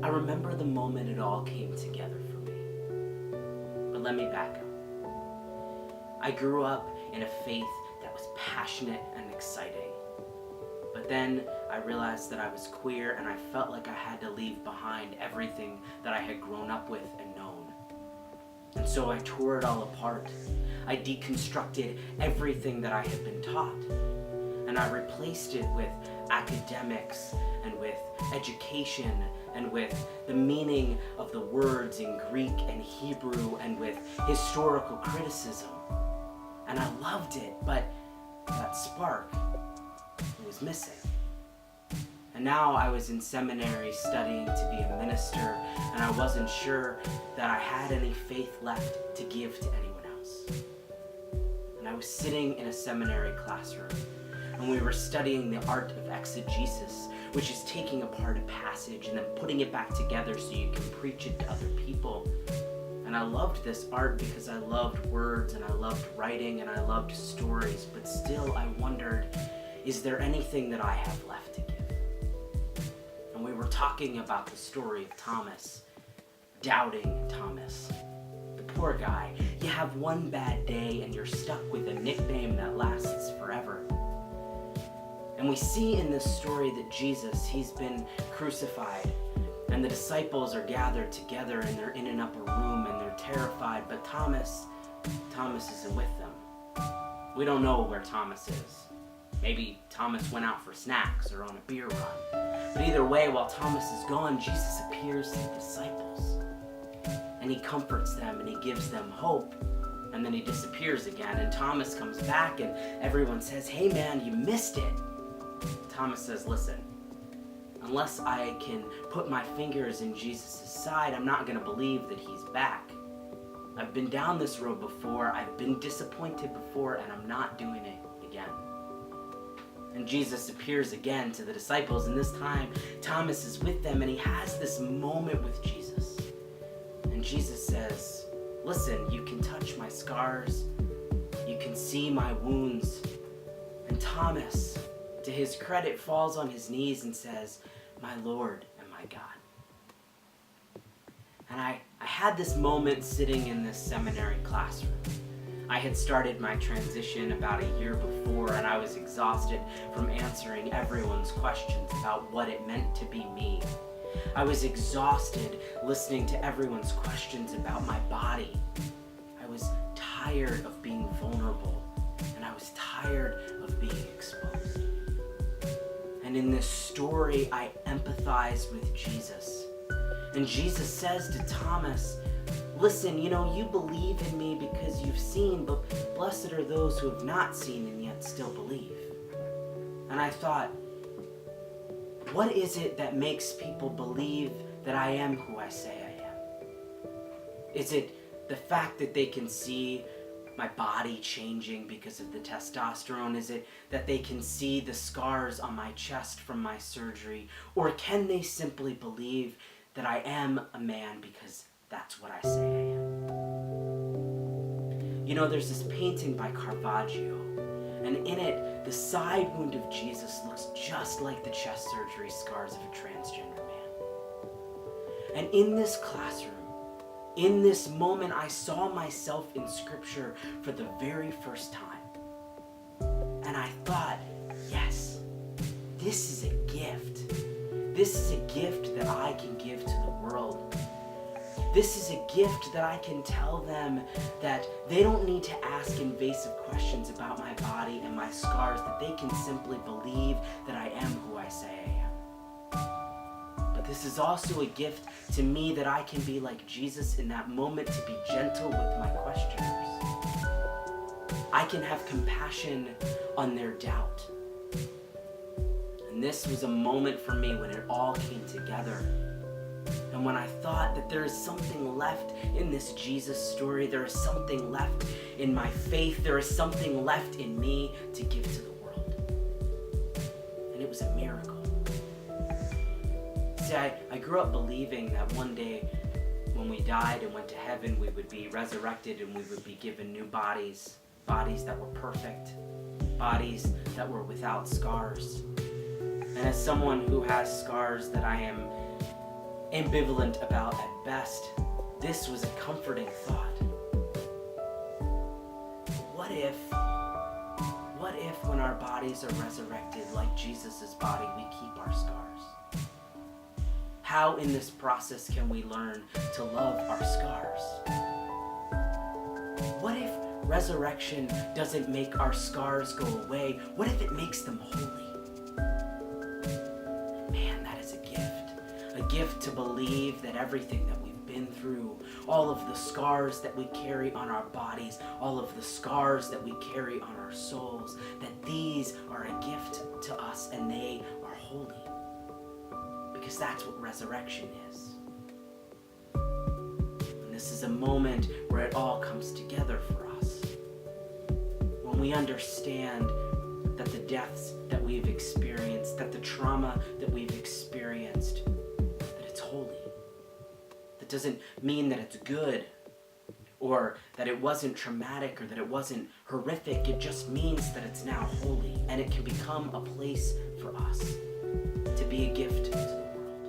I remember the moment it all came together for me. But let me back up. I grew up in a faith that was passionate and exciting. But then I realized that I was queer and I felt like I had to leave behind everything that I had grown up with and known. And so I tore it all apart. I deconstructed everything that I had been taught. And I replaced it with academics and with education and with the meaning of the words in Greek and Hebrew and with historical criticism. And I loved it, but that spark was missing. And now I was in seminary studying to be a minister, and I wasn't sure that I had any faith left to give to anyone else. And I was sitting in a seminary classroom, and we were studying the art of exegesis, which is taking apart a passage and then putting it back together so you can preach it to other people. And I loved this art because I loved words and I loved writing and I loved stories, but still I wondered, is there anything that I have left to give? And we were talking about the story of Thomas, doubting Thomas. The poor guy, you have one bad day and you're stuck with a nickname that lasts forever. And we see in this story that Jesus, he's been crucified, and the disciples are gathered together and they're in an upper room and they're terrified, but Thomas isn't with them. We don't know where Thomas is. Maybe Thomas went out for snacks or on a beer run. But either way, while Thomas is gone, Jesus appears to the disciples. And he comforts them and he gives them hope. And then he disappears again and Thomas comes back and everyone says, "Hey man, you missed it." Thomas says, "Listen, unless I can put my fingers in Jesus' side, I'm not going to believe that he's back. I've been down this road before, I've been disappointed before, and I'm not doing it again." And Jesus appears again to the disciples, and this time Thomas is with them, and he has this moment with Jesus. And Jesus says, "Listen, you can touch my scars, you can see my wounds." And Thomas, to his credit, falls on his knees and says, "My Lord and my God." And I had this moment sitting in this seminary classroom. I had started my transition about a year before, and I was exhausted from answering everyone's questions about what it meant to be me. I was exhausted listening to everyone's questions about my body. I was tired of being vulnerable, and I was tired of being exposed. And in this story, I empathize with Jesus. And Jesus says to Thomas, "Listen, you believe in me because you've seen, but blessed are those who have not seen and yet still believe." And I thought, what is it that makes people believe that I am who I say I am? Is it the fact that they can see my body changing because of the testosterone? Is it that they can see the scars on my chest from my surgery? Or can they simply believe that I am a man because that's what I say I am? There's this painting by Caravaggio, and in it, the side wound of Jesus looks just like the chest surgery scars of a transgender man. And in this classroom, in this moment, I saw myself in Scripture for the very first time. And I thought, yes, this is a gift. This is a gift that I can give to the world. This is a gift that I can tell them that they don't need to ask invasive questions about my body and my scars, that they can simply believe that I am who I say I am. But this is also a gift to me that I can be like Jesus in that moment, to be gentle with my questioners. I can have compassion on their doubt. And this was a moment for me when it all came together. And when I thought that there is something left in this Jesus story, there is something left in my faith, there is something left in me to give to the world. And it was a miracle. See, I grew up believing that one day when we died and went to heaven, we would be resurrected and we would be given new bodies, bodies that were perfect, bodies that were without scars. And as someone who has scars that I am ambivalent about at best, this was a comforting thought. What if when our bodies are resurrected like Jesus' body, we keep our scars? How in this process can we learn to love our scars? What if resurrection doesn't make our scars go away? What if it makes them holy? Man, that is a gift. A gift to believe that everything that we've been through, all of the scars that we carry on our bodies, all of the scars that we carry on our souls, that these are a gift to us and they are holy. Because that's what resurrection is. And this is a moment where it all comes together for us. When we understand that the deaths that we've experienced, that the trauma that we've experienced, that it's holy. That doesn't mean that it's good, or that it wasn't traumatic, or that it wasn't horrific. It just means that it's now holy, and it can become a place for us to be a gift to the